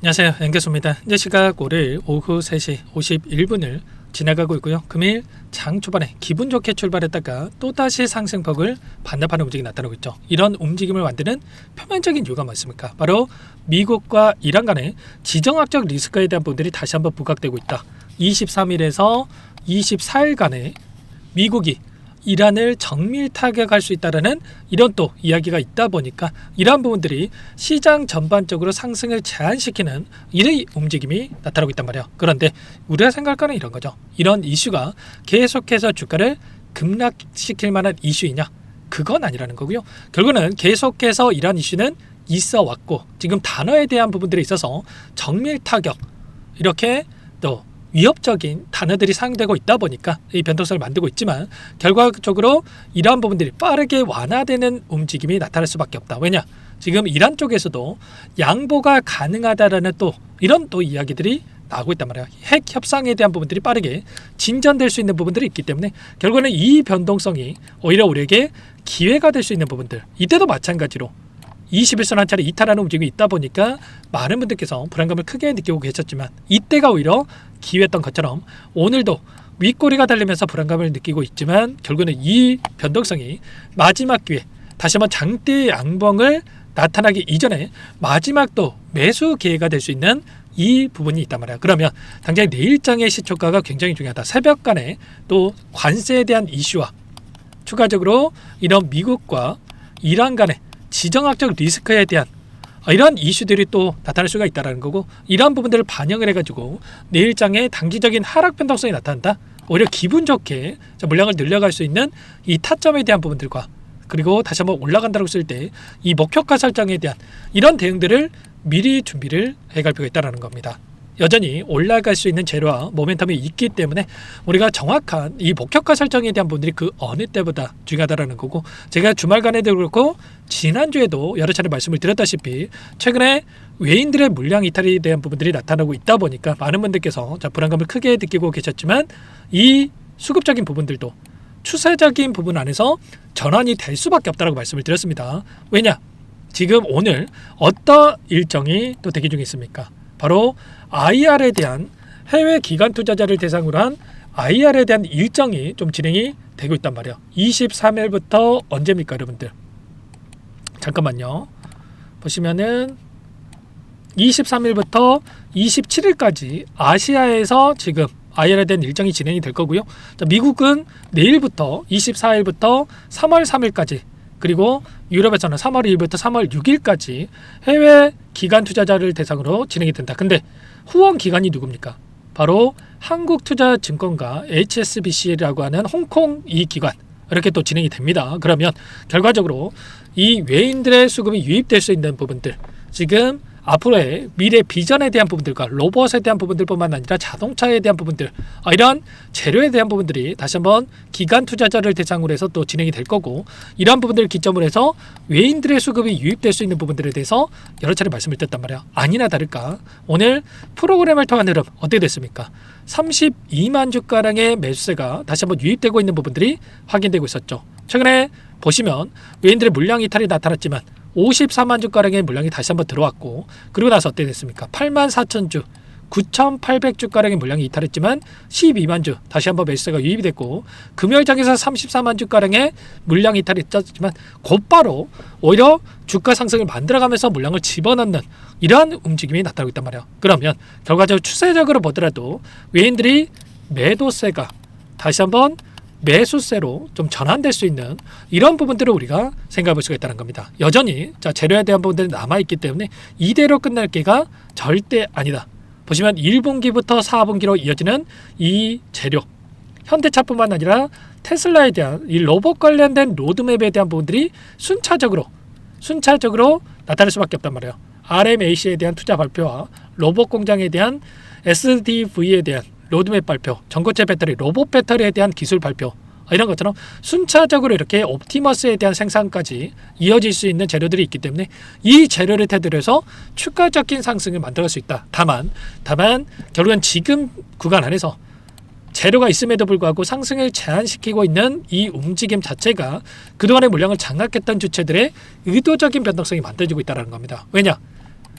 안녕하세요, 연결소입니다. 현재 시각 월요일 오후 3시 51분을 지나가고 있고요. 금일 장 초반에 기분 좋게 출발했다가 또다시 상승폭을 반납하는 움직임이 나타나고 있죠. 이런 움직임을 만드는 표면적인 이유가 뭐습니까? 바로 미국과 이란 간의 지정학적 리스크에 대한 부분들이 다시 한번 부각되고 있다. 23일에서 24일간에 미국이 이란을 정밀 타격할 수 있다는 이런 또 이야기가 있다 보니까 이러한 부분들이 시장 전반적으로 상승을 제한시키는 이런 움직임이 나타나고 있단 말이에요. 그런데 우리가 생각할 거는 이런 거죠. 이런 이슈가 계속해서 주가를 급락시킬 만한 이슈이냐? 그건 아니라는 거고요. 결국은 계속해서 이런 이슈는 있어 왔고 지금 단어에 대한 부분들에 있어서 정밀 타격 이렇게 또 위협적인 단어들이 사용되고 있다 보니까 이 변동성을 만들고 있지만 결과적으로 이러한 부분들이 빠르게 완화되는 움직임이 나타날 수밖에 없다. 왜냐? 지금 이란 쪽에서도 양보가 가능하다라는 또 이런 또 이야기들이 나오고 있단 말이야. 핵 협상에 대한 부분들이 빠르게 진전될 수 있는 부분들이 있기 때문에 결국에는 이 변동성이 오히려 우리에게 기회가 될 수 있는 부분들, 이때도 마찬가지로 21선 한 차례 이탈하는 움직임이 있다 보니까 많은 분들께서 불안감을 크게 느끼고 계셨지만 이때가 오히려 기회였던 것처럼 오늘도 윗꼬리가 달리면서 불안감을 느끼고 있지만 결국은 이 변동성이 마지막 기회, 다시 한번 장대의 양봉을 나타나기 이전에 마지막 또 매수 기회가 될 수 있는 이 부분이 있단 말이야. 그러면 당장 내일장의 시초가가 굉장히 중요하다. 새벽간에 또 관세에 대한 이슈와 추가적으로 이런 미국과 이란 간의 지정학적 리스크에 대한 이런 이슈들이 또 나타날 수가 있다는 거고 이러한 부분들을 반영을 해가지고 내일장에 단기적인 하락 변동성이 나타난다. 오히려 기분 좋게 물량을 늘려갈 수 있는 이 타점에 대한 부분들과 그리고 다시 한번 올라간다고 쓸 때 이 목표가 설정에 대한 이런 대응들을 미리 준비를 해갈 필요가 있다는 겁니다. 여전히 올라갈 수 있는 재료와 모멘텀이 있기 때문에 우리가 정확한 이 목표가 설정에 대한 부분들이 그 어느 때보다 중요하다는 거고 제가 주말간에도 그렇고 지난주에도 여러 차례 말씀을 드렸다시피 최근에 외인들의 물량 이탈에 대한 부분들이 나타나고 있다 보니까 많은 분들께서 불안감을 크게 느끼고 계셨지만 이 수급적인 부분들도 추세적인 부분 안에서 전환이 될 수밖에 없다고 말씀을 드렸습니다. 왜냐? 지금 오늘 어떤 일정이 또 대기 중에 있습니까? 바로 IR에 대한 해외 기관 투자자를 대상으로 한 IR에 대한 일정이 좀 진행이 되고 있단 말이에요. 23일부터 언제입니까, 여러분들? 잠깐만요. 보시면은 23일부터 27일까지 아시아에서 지금 IR에 대한 일정이 진행이 될 거고요. 자, 미국은 내일부터 24일부터 3월 3일까지 그리고 유럽에서는 3월 2일부터 3월 6일까지 해외 기관 투자자를 대상으로 진행이 된다. 근데 후원 기관이 누굽니까? 바로 한국투자증권과 HSBC라고 하는 홍콩 이 기관 이렇게 또 진행이 됩니다. 그러면 결과적으로 이 외인들의 수급이 유입될 수 있는 부분들 지금 앞으로의 미래 비전에 대한 부분들과 로봇에 대한 부분들뿐만 아니라 자동차에 대한 부분들 이런 재료에 대한 부분들이 다시 한번 기관 투자자를 대상으로 해서 또 진행이 될 거고 이러한 부분들을 기점으로 해서 외인들의 수급이 유입될 수 있는 부분들에 대해서 여러 차례 말씀을 드렸단 말이에요. 아니나 다를까 오늘 프로그램을 통한 흐름 어떻게 됐습니까? 32만 주가량의 매수세가 다시 한번 유입되고 있는 부분들이 확인되고 있었죠. 최근에 보시면 외인들의 물량 이탈이 나타났지만 54만 주가량의 물량이 다시 한번 들어왔고 그리고 나서 어떻게 됐습니까? 8만 4천 주 9,800주가량의 물량이 이탈했지만 12만 주 다시 한번 매수세가 유입이 됐고 금요일장에서 34만 주가량의 물량 이탈이 있었지만 곧바로 오히려 주가 상승을 만들어가면서 물량을 집어넣는 이러한 움직임이 나타나고 있단 말이에요. 그러면 결과적으로 추세적으로 보더라도 외인들이 매도세가 다시 한번 매수세로 좀 전환될 수 있는 이런 부분들을 우리가 생각해 볼 수가 있다는 겁니다. 여전히 재료에 대한 부분들이 남아있기 때문에 이대로 끝날 게가 절대 아니다. 보시면 1분기부터 4분기로 이어지는 이 재료 현대차뿐만 아니라 테슬라에 대한 이 로봇 관련된 로드맵에 대한 부분들이 순차적으로 나타날 수밖에 없단 말이에요. RMAC에 대한 투자 발표와 로봇 공장에 대한 SDV에 대한 로드맵 발표, 전고체 배터리, 로봇 배터리에 대한 기술 발표 이런 것처럼 순차적으로 이렇게 옵티머스에 대한 생산까지 이어질 수 있는 재료들이 있기 때문에 이 재료를 토대로 해서 추가적인 상승을 만들어갈 수 있다. 다만 결국은 지금 구간 안에서 재료가 있음에도 불구하고 상승을 제한시키고 있는 이 움직임 자체가 그동안의 물량을 장악했던 주체들의 의도적인 변동성이 만들어지고 있다는 겁니다. 왜냐?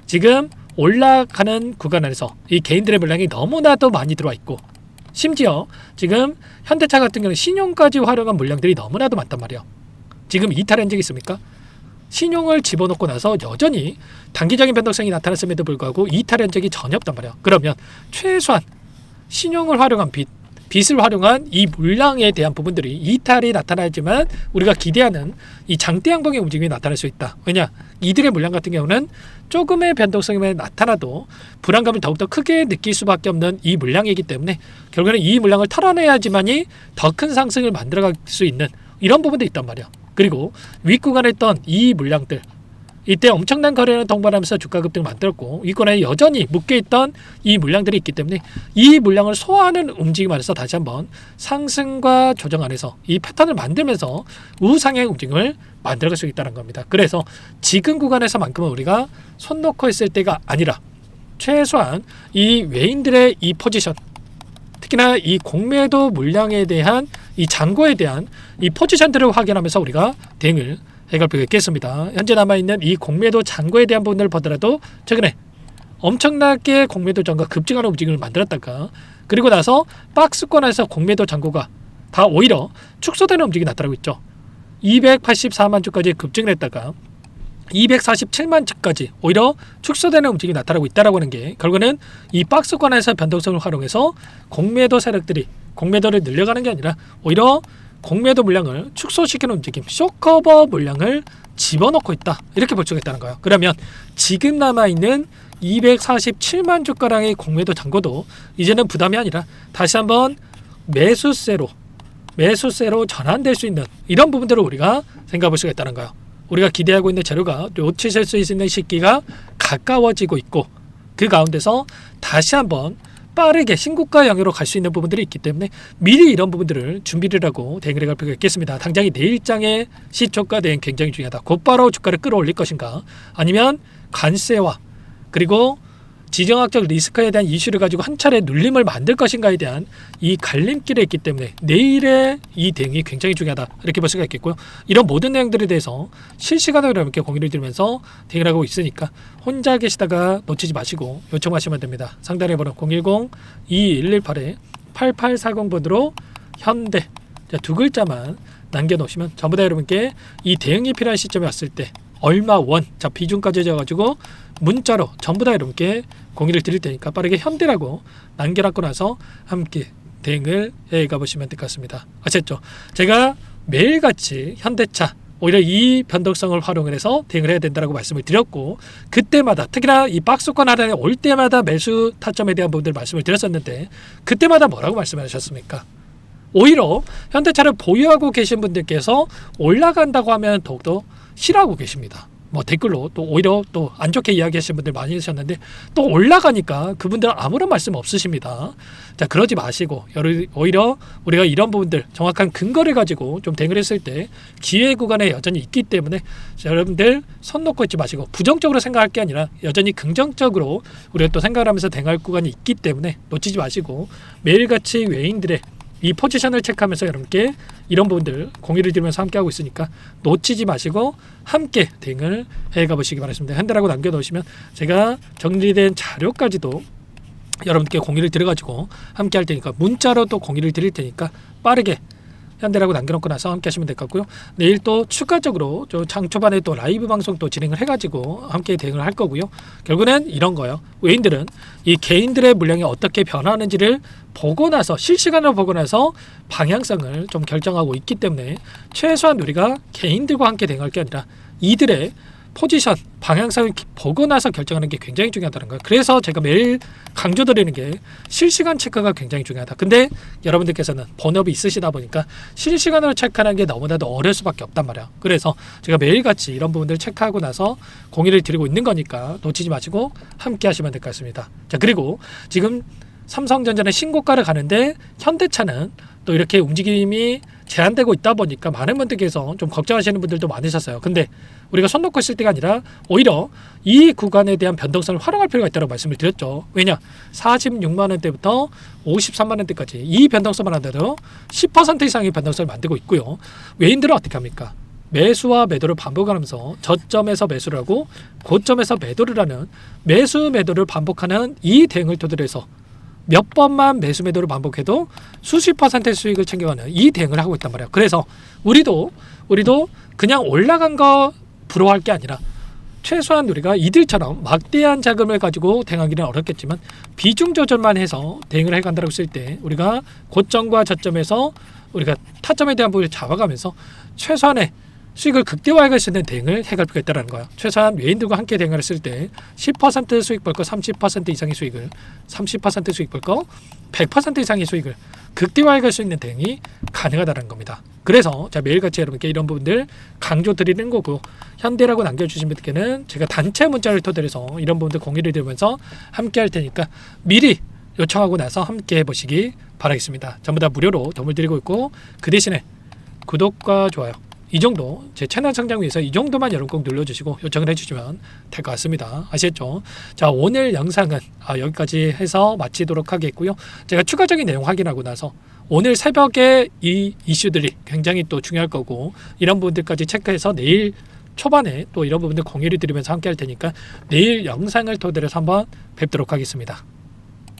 지금 올라가는 구간 안에서 이 개인들의 물량이 너무나도 많이 들어와 있고, 심지어 지금 현대차 같은 경우는 신용까지 활용한 물량들이 너무나도 많단 말이에요. 지금 이탈한 적이 있습니까? 신용을 집어넣고 나서 여전히 단기적인 변동성이 나타났음에도 불구하고 이탈한 적이 전혀 없단 말이에요. 그러면 최소한 신용을 활용한 빚을 활용한 이 물량에 대한 부분들이 이탈이 나타나지만 우리가 기대하는 이 장대 양봉의 움직임이 나타날 수 있다. 왜냐? 이들의 물량 같은 경우는 조금의 변동성이 나타나도 불안감을 더욱더 크게 느낄 수밖에 없는 이 물량이기 때문에 결국에는 이 물량을 털어내야지만이 더 큰 상승을 만들어갈 수 있는 이런 부분도 있단 말이야. 그리고 윗구간에 있던 이 물량들, 이때 엄청난 거래는 동반하면서 주가 급등을 만들었고 윗구간에 여전히 묶여있던 이 물량들이 있기 때문에 이 물량을 소화하는 움직임 안에서 다시 한번 상승과 조정 안에서 이 패턴을 만들면서 우상향 움직임을 만들어갈 수 있다는 겁니다. 그래서 지금 구간에서만큼은 우리가 손 놓고 있을 때가 아니라 최소한 이 외인들의 이 포지션, 특히나 이 공매도 물량에 대한 이 잔고에 대한 이 포지션들을 확인하면서 우리가 대응을 해갈 필요가 있겠습니다. 현재 남아있는 이 공매도 잔고에 대한 부분을 보더라도 최근에 엄청나게 공매도 잔고가 급증하는 움직임을 만들었다가 그리고 나서 박스권에서 공매도 잔고가 다 오히려 축소되는 움직임이 나타나고 있죠. 284만 주까지 급증을 했다가 247만 주까지 오히려 축소되는 움직임이 나타나고 있다라고 하는 게 결국은 이 박스권에서 변동성을 활용해서 공매도 세력들이 공매도를 늘려가는 게 아니라 오히려 공매도 물량을 축소시키는 움직임, 쇼커버 물량을 집어넣고 있다. 이렇게 볼 수가 있다는 거예요. 그러면 지금 남아있는 247만 주가량의 공매도 잔고도 이제는 부담이 아니라 다시 한번 매수세로 전환될 수 있는 이런 부분들을 우리가 생각해 볼 수가 있다는 거예요. 우리가 기대하고 있는 재료가 놓치실 수 있는 시기가 가까워지고 있고 그 가운데서 다시 한번 빠르게 신고가 영역으로 갈 수 있는 부분들이 있기 때문에 미리 이런 부분들을 준비를 하고 대응을 해갈 필요가 있겠습니다. 당장이 내일장의 시초가 대응 굉장히 중요하다. 곧바로 주가를 끌어올릴 것인가 아니면 관세와 그리고 지정학적 리스크에 대한 이슈를 가지고 한 차례 눌림을 만들 것인가에 대한 이 갈림길에 있기 때문에 내일의 이 대응이 굉장히 중요하다. 이렇게 볼 수가 있겠고요. 이런 모든 내용들에 대해서 실시간으로 여러분께 공유를 드리면서 대응을 하고 있으니까 혼자 계시다가 놓치지 마시고 요청하시면 됩니다. 상단에 번호 010-2118-8840번으로 현대 두 글자만 남겨놓으시면 전부 다 여러분께 이 대응이 필요한 시점에 왔을 때 얼마 원, 비중까지 적어가지고 문자로 전부 다 여러분께 공유를 드릴 테니까 빠르게 현대라고 남겨놨고 나서 함께 대응을 해가 보시면 될 것 같습니다. 아셨죠? 제가 매일같이 현대차 오히려 이 변동성을 활용을 해서 대응을 해야 된다고 말씀을 드렸고 그때마다 특히나 이 박스권 하단에 올 때마다 매수 타점에 대한 부분들 말씀을 드렸었는데 그때마다 뭐라고 말씀하셨습니까? 오히려 현대차를 보유하고 계신 분들께서 올라간다고 하면 더욱더 싫어하고 계십니다. 댓글로 또 오히려 또 안 좋게 이야기하시는 분들 많이 계셨는데 또 올라가니까 그분들은 아무런 말씀 없으십니다. 자, 그러지 마시고 오히려 우리가 이런 부분들 정확한 근거를 가지고 좀 대응을 했을 때 기회 구간에 여전히 있기 때문에 여러분들 손 놓고 있지 마시고 부정적으로 생각할 게 아니라 여전히 긍정적으로 우리가 또 생각을 하면서 대응할 구간이 있기 때문에 놓치지 마시고 매일같이 외인들의 이 포지션을 체크하면서 여러분께 이런 부분들 공유를 드리면서 함께하고 있으니까 놓치지 마시고 함께 대응을 해가 보시기 바랍니다. 현대라고 남겨놓으시면 제가 정리된 자료까지도 여러분께 공유를 드려가지고 함께 할 테니까 문자로 또 공유를 드릴 테니까 빠르게 현대라고 남겨놓고 나서 함께 하시면 될 것 같고요. 내일 또 추가적으로 장 초반에 또 라이브 방송 또 진행을 해가지고 함께 대응을 할 거고요. 결국은 이런 거예요. 외인들은 이 개인들의 물량이 어떻게 변화하는지를 보고 나서 실시간으로 보고 나서 방향성을 좀 결정하고 있기 때문에 최소한 우리가 개인들과 함께 대응할 게 아니라 이들의 포지션, 방향성을 보고 나서 결정하는 게 굉장히 중요하다는 거예요. 그래서 제가 매일 강조드리는 게 실시간 체크가 굉장히 중요하다. 근데 여러분들께서는 본업이 있으시다 보니까 실시간으로 체크하는 게 너무나도 어려울 수밖에 없단 말이야. 그래서 제가 매일같이 이런 부분들을 체크하고 나서 공유를 드리고 있는 거니까 놓치지 마시고 함께 하시면 될 것 같습니다. 자, 그리고 지금 삼성전자는 신고가를 가는데 현대차는 또 이렇게 움직임이 제한되고 있다 보니까 많은 분들께서 좀 걱정하시는 분들도 많으셨어요. 근데 우리가 손 놓고 있을 때가 아니라 오히려 이 구간에 대한 변동성을 활용할 필요가 있다고 말씀을 드렸죠. 왜냐? 46만 원대부터 53만 원대까지 이 변동성만 하더라도 10% 이상의 변동성을 만들고 있고요. 외인들은 어떻게 합니까? 매수와 매도를 반복하면서 저점에서 매수를 하고 고점에서 매도를 하는 매수 매도를 반복하는 이 대응을 토대로 해서 몇 번만 매수 매도를 반복해도 수십 퍼센트의 수익을 챙겨가는 이 대응을 하고 있단 말이에요. 그래서 우리도 그냥 올라간 거 부러워할 게 아니라 최소한 우리가 이들처럼 막대한 자금을 가지고 대응하기는 어렵겠지만 비중 조절만 해서 대응을 해간다고 했을 때 우리가 고점과 저점에서 우리가 타점에 대한 부분을 잡아가면서 최소한의 수익을 극대화할 수 있는 대응을 해갈 필요가 있다는 거예요. 최소한 외인들과 함께 대응을 했을 때 10% 수익 벌 거 30% 이상의 수익을 30% 수익 벌 거 100% 이상의 수익을 극대화할 수 있는 대응이 가능하다는 겁니다. 그래서 제가 매일같이 여러분께 이런 부분들 강조 드리는 거고 현대라고 남겨주신 분들께는 제가 단체 문자를 토대로 해서 이런 부분들 공유를 드리면서 함께 할 테니까 미리 요청하고 나서 함께 해보시기 바라겠습니다. 전부 다 무료로 도움을 드리고 있고 그 대신에 구독과 좋아요 이 정도 제 채널 성장 위해서 이 정도만 여러분 꼭 눌러주시고 요청을 해주시면 될 것 같습니다. 아시겠죠? 자, 오늘 영상은 여기까지 해서 마치도록 하겠고요. 제가 추가적인 내용 확인하고 나서 오늘 새벽에 이 이슈들이 굉장히 또 중요할 거고 이런 부분들까지 체크해서 내일 초반에 또 이런 부분들 공유를 드리면서 함께 할 테니까 내일 영상을 토대로 해서 한번 뵙도록 하겠습니다.